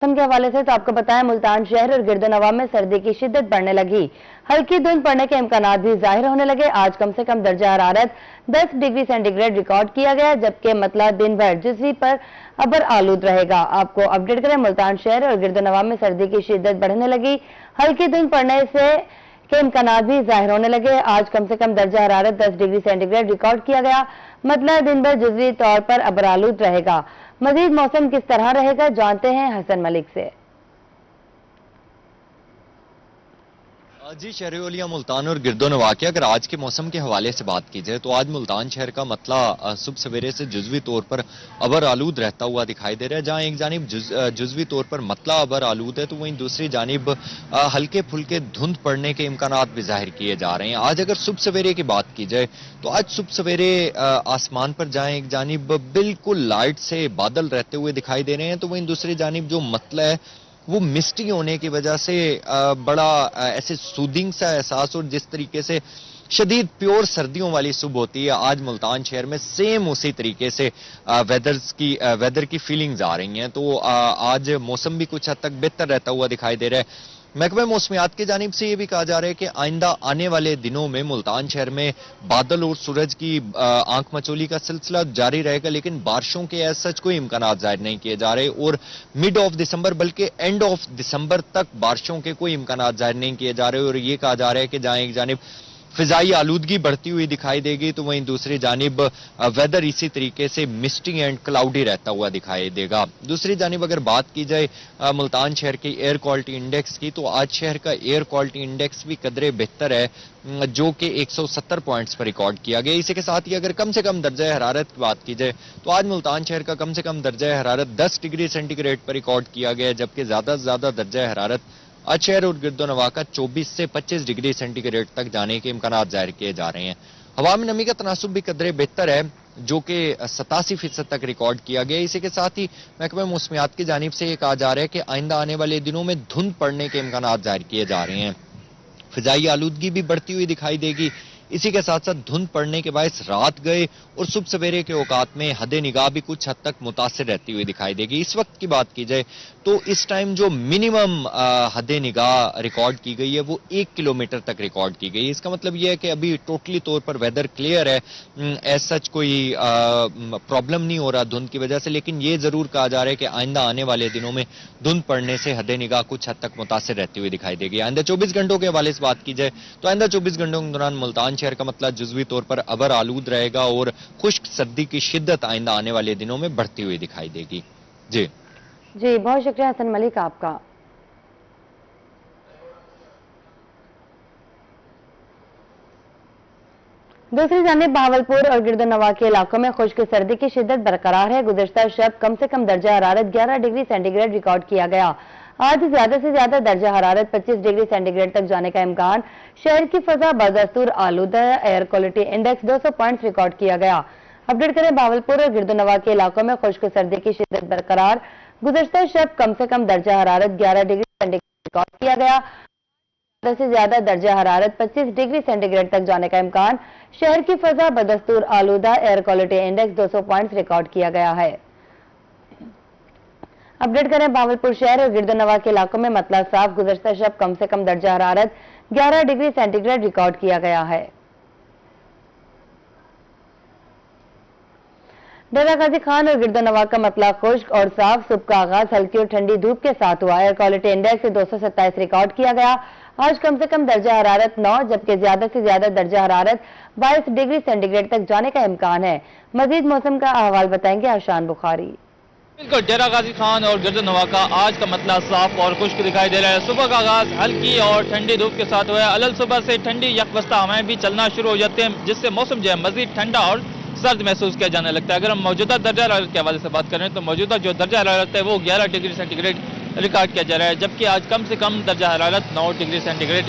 मौसम के हवाले से तो आपको बताया मुल्तान शहर और गिरदोनवा में सर्दी की शिद्दत बढ़ने लगी। हल्की धुंध पड़ने के इम्कानात भी जाहिर होने लगे। आज कम से कम दर्जा हरारत 10 डिग्री सेंटीग्रेड रिकॉर्ड किया गया, जबकि मतलब दिन भर जुज़वी पर अबर आलूद रहेगा। आपको अपडेट करें, मुल्तान शहर और गिरदोनवा में सर्दी की शिद्दत बढ़ने लगी। हल्की धुंध पड़ने से के इम्कानात भी जाहिर होने लगे। आज कम से कम दर्जा हरारत 10 डिग्री सेंटीग्रेड रिकॉर्ड किया गया, मतलब दिन भर जुज़वी तौर पर अबर आलूद रहेगा। मजीद मौसम किस तरह रहेगा जानते हैं हसन मलिक से। जी शहर मुल्तान और गिरदोनवा के अगर आज के मौसम के हवाले से बात की जाए तो आज मुल्तान शहर का मतला सुबह सवेरे से जुज़वी तौर पर अबर आलूद रहता हुआ दिखाई दे रहा है। जहां एक जानिब जुज़वी तौर पर मतला अबर आलूद है तो वहीं दूसरी जानिब हल्के फुल्के धुंध पड़ने के इम्कानात भी जाहिर किए जा रहे हैं। आज अगर सुबह सवेरे की बात की जाए तो आज सुबह सवेरे आसमान पर जहां एक जानिब बिल्कुल लाइट से बादल रहते हुए दिखाई दे रहे हैं तो वहीं दूसरी जानिब जो मतला है वो मिस्टी होने की वजह से बड़ा ऐसे सूदिंग सा एहसास और जिस तरीके से शदीद प्योर सर्दियों वाली सुबह होती है आज मुल्तान शहर में सेम उसी तरीके से वेदर की फीलिंग्स आ रही हैं। तो आज मौसम भी कुछ हद तक बेहतर रहता हुआ दिखाई दे रहा है। महकमे मौसमियात की जानिब से ये भी कहा जा रहा है कि आइंदा आने वाले दिनों में मुल्तान शहर में बादल और सूरज की आंख मचोली का सिलसिला जारी रहेगा, लेकिन बारिशों के ऐसा सच कोई इम्कानात जाहिर नहीं किए जा रहे और मिड ऑफ दिसंबर बल्कि एंड ऑफ दिसंबर तक बारिशों के कोई इम्कानात जाहिर नहीं किए जा रहे। और ये कहा जा रहा है कि जहां एक जानिब फिजाई आलूदगी बढ़ती हुई दिखाई देगी तो वहीं दूसरी जानिब वेदर इसी तरीके से मिस्टी एंड क्लाउडी रहता हुआ दिखाई देगा। दूसरी जानिब अगर बात की जाए मुल्तान शहर के एयर क्वालिटी इंडेक्स की तो आज शहर का एयर क्वालिटी इंडेक्स भी कदरे बेहतर है जो कि 170 पॉइंट्स पर रिकॉर्ड किया गया। इसी के साथ ही अगर कम से कम दर्जा हरारत की बात की जाए तो आज मुल्तान शहर का कम से कम दर्जा हरारत 10 डिग्री सेंटीग्रेड पर रिकॉर्ड किया गया, जबकि ज्यादा से ज्यादा दर्जा हरारत आज शहर और गिरदोनवा का 24 से 25 डिग्री सेंटीग्रेड तक जाने के इम्कानात जाहिर किए जा रहे हैं। हवा में नमी का तनासुब भी कदरे बेहतर है जो कि 87% तक रिकॉर्ड किया गया। इसी के साथ ही महकमे मौसमियात की जानिब से ये कहा जा रहा है कि आइंदा आने वाले दिनों में धुंध पड़ने के इम्कानात जाहिर किए जा रहे हैं। फिजाई आलूदगी भी बढ़ती हुई दिखाई देगी। इसी के साथ साथ धुंध पड़ने के बायस रात गए और सुबह सवेरे के औकात में हदे निगाह भी कुछ हद तक मुतासिर रहती हुई दिखाई देगी। इस वक्त की बात की जाए तो इस टाइम जो मिनिमम हदे निगाह रिकॉर्ड की गई है वो 1 किलोमीटर तक रिकॉर्ड की गई है। इसका मतलब यह है कि अभी टोटली तौर पर वेदर क्लियर है, एज सच कोई प्रॉब्लम नहीं हो रहा धुंध की वजह से, लेकिन ये जरूर कहा जा रहा है कि आइंदा आने वाले दिनों में धुंध पड़ने से हदे निगाह कुछ हद तक मुतासिर रहती हुई दिखाई देगी। आइंदा 24 घंटों के हवाले से बात की जाए तो आइंदा 24 घंटों के दौरान मुल्तान शहर का मतलब जुज़वी तौर पर अबर आलूद रहेगा और खुश्क सर्दी की शिद्दत आइंदा आने वाले दिनों में बढ़ती हुई दिखाई देगी। जी बहुत शुक्रिया हसन मलिक आपका। दूसरी जानिब बहावलपुर और गिरदोनवा के इलाकों में खुश्क सर्दी की शिद्दत बरकरार है। गुज़श्ता शब कम से कम दर्जा हरारत 11 डिग्री सेंटीग्रेड रिकॉर्ड किया गया। आज ज्यादा से ज्यादा दर्जा हरारत 25 डिग्री सेंटीग्रेड तक जाने का इम्कान। शहर की फजा बदस्तूर आलूदा, air quality index 200 points record किया गया। अपडेट करें, बहावलपुर और गिरदोनवा के इलाकों में खुश्क सर्दी की शिद्दत बरकरार। गुज़श्ता शब कम से कम दर्जा हरारत 11 डिग्री सेंटीग्रेड रिकॉर्ड किया गया। ज्यादा से ज्यादा दर्जा हरारत 25 डिग्री सेंटीग्रेड तक जाने का इम्कान। शहर की फजा बदस्तूर आलूदा, air quality index 200 points record किया गया है। अपडेट करें, बहावलपुर शहर और गिरदोनवा के इलाकों में मतला साफ। गुज़श्ता शब कम से कम दर्जा हरारत 11 डिग्री सेंटीग्रेड रिकॉर्ड किया गया है। डेरा गाजी खान और गिरदोनवा का मतला खुश्क और साफ। सुबह का आगाज हल्की और ठंडी धूप के साथ हुआ। एयर क्वालिटी इंडेक्स 227 रिकॉर्ड किया गया। आज कम से कम दर्जा हरारत 9 जबकि ज्यादा से ज्यादा दर्जा हरारत 22 डिग्री सेंटीग्रेड तक जाने का इम्कान है। मजीद मौसम का अहवाल बताएंगे आशान बुखारी। बिल्कुल, डेरा गाजी खान और गिरदोनवा का आज का मतला साफ और खुश्क दिखाई दे रहा है। सुबह का आगाज हल्की और ठंडी धूप के साथ हुआ है। अलल सुबह से ठंडी यकबस्ता हवाएं भी चलना शुरू हो जाते हैं, जिससे मौसम जो है मजीद ठंडा और सर्द महसूस किया जाने लगता है। अगर हम मौजूदा दर्जा हरारत के हवाले से बात करें तो मौजूदा जो दर्जा हरारत है वो 11 डिग्री सेंटीग्रेड रिकॉर्ड किया जा रहा है, जबकि आज कम से कम दर्जा हरारत 9 डिग्री सेंटीग्रेड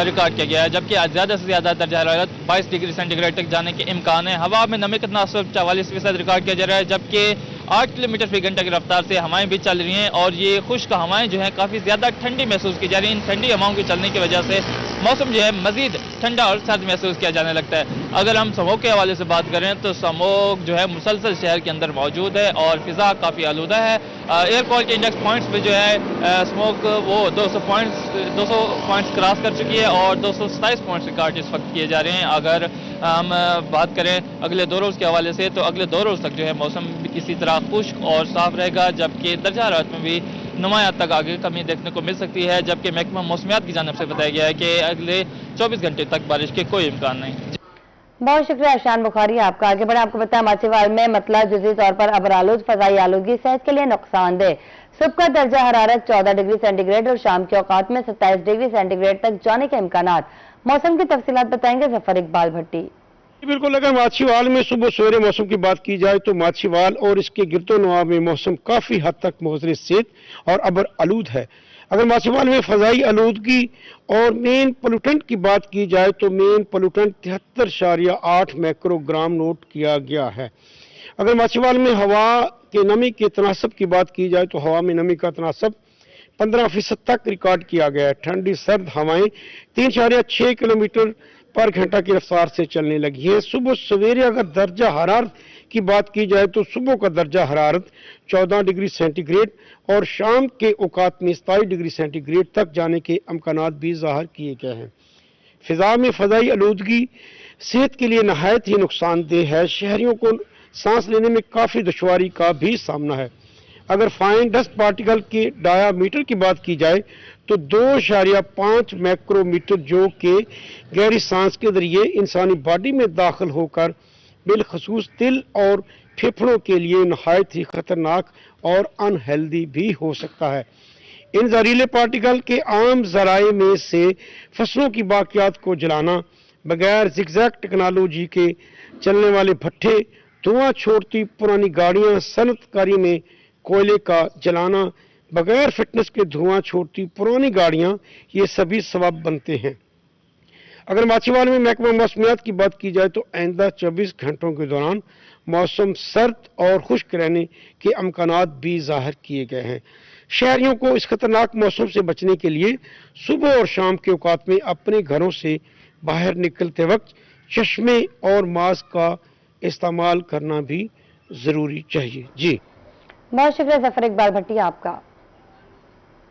रिकॉर्ड किया गया है, जबकि आज ज्यादा से ज्यादा दर्जा हरारत 22 डिग्री सेंटीग्रेड तक जाने के इम्कान है। हवा में नमी का तनासुब 44% रिकॉर्ड किया जा रहा है, जबकि 8 किलोमीटर फी घंटा की रफ्तार से हवाएं भी चल रही हैं और ये खुश्क हवाएं जो हैं काफी ज्यादा ठंडी महसूस की जा रही हैं। इन ठंडी हवाओं के चलने की वजह से मौसम जो है मजीद ठंडा और सर्द महसूस किया जाने लगता है। अगर हम स्मोक के हवाले से बात करें तो स्मोक जो है मुसलसल शहर के अंदर मौजूद है और फिजा काफ़ी आलूदा है। एयर क्वालिटी इंडेक्स पॉइंट्स पे जो है स्मोक वो 200 पॉइंट्स क्रॉस कर चुकी है और 227 पॉइंट्स रिकॉर्ड इस वक्त किए जा रहे हैं। अगर हम बात करें अगले 2 रोज़ के हवाले से तो अगले 2 रोज़ तक जो है मौसम इसी तरह खुश्क और साफ रहेगा, जबकि दर्जा हरारत में भी नुमाया तक आगे कमी देखने को मिल सकती है। जबकि महकमा मौसमियात की जानिब से बताया गया है कि अगले 24 घंटे तक बारिश के कोई इम्कान नहीं। बहुत शुक्रिया शान बुखारी आपका। आगे बढ़े आपको बताया माछीवाल में मतला जुज़ी तौर पर अबरालूद फजाई आलूगी सेहत के लिए नुकसानदेह। सुबह का दर्जा हरारत 14 डिग्री सेंटीग्रेड और शाम के औकात में 27 डिग्री सेंटीग्रेड तक जाने के इम्कानात। मौसम की तफसीलात बताएंगे जफर इकबाल भट्टी। बिल्कुल, अगर माछीवाल में सुबह सवेरे मौसम की बात की जाए तो माछीवाल और इसके गिरदोनवा में मौसम काफी हद तक मुअत्तरिद सेद और अबर आलूद है। अगर माछीवाल में फजाई आलूदगी और मेन पोल्यूटेंट की बात की जाए तो मेन पोल्यूटेंट 73.8 माइक्रोग्राम नोट किया गया है। अगर माछीवाल में हवा के नमी के तनासब की बात की जाए तो हवा में नमी का तनासब 15% तक रिकॉर्ड किया गया है। ठंडी सर्द हवाएं 3.6 किलोमीटर पर घंटा की रफ्तार से चलने लगी है। सुबह सवेरे अगर दर्जा हरारत की बात की जाए तो सुबह का दर्जा हरारत 14 डिग्री सेंटीग्रेड और शाम के औकात में 27 डिग्री सेंटीग्रेड तक जाने के अमकानात भी ज़ाहिर किए गए हैं। फिजा में फजाई आलूदगी सेहत के लिए नहायत ही नुकसानदेह है। शहरियों को सांस लेने में काफ़ी दुश्वारी का भी सामना है। अगर फाइन डस्ट पार्टिकल के डायामीटर की बात की जाए तो 2.5 माइक्रोमीटर जो कि गहरी सांस के जरिए इंसानी बॉडी में दाखिल होकर बिलखसूस दिल और फेफड़ों के लिए नहायत ही खतरनाक और अनहेल्दी भी हो सकता है। इन जहरीले पार्टिकल के आम जराए में से फसलों की बाकियात को जलाना, बगैर जिगजैग टेक्नोलॉजी के चलने वाले भट्ठे, धुआं छोड़ती पुरानी गाड़ियां, सनतकारी में कोयले का जलाना, बगैर फिटनेस के धुआं छोड़ती पुरानी गाड़ियां, ये सभी सबब बनते हैं। अगर माछीवाल में महकमा मौसमियात की बात की जाए तो आइंदा 24 घंटों के दौरान मौसम सर्द और खुश्क रहने के अमकानात भी जाहिर किए गए हैं। शहरियों को इस खतरनाक मौसम से बचने के लिए सुबह और शाम के औकात में अपने घरों से बाहर निकलते वक्त चश्मे और मास्क का इस्तेमाल करना भी जरूरी चाहिए। जी बहुत शुक्रिया जफर इकबाल भट्टी आपका।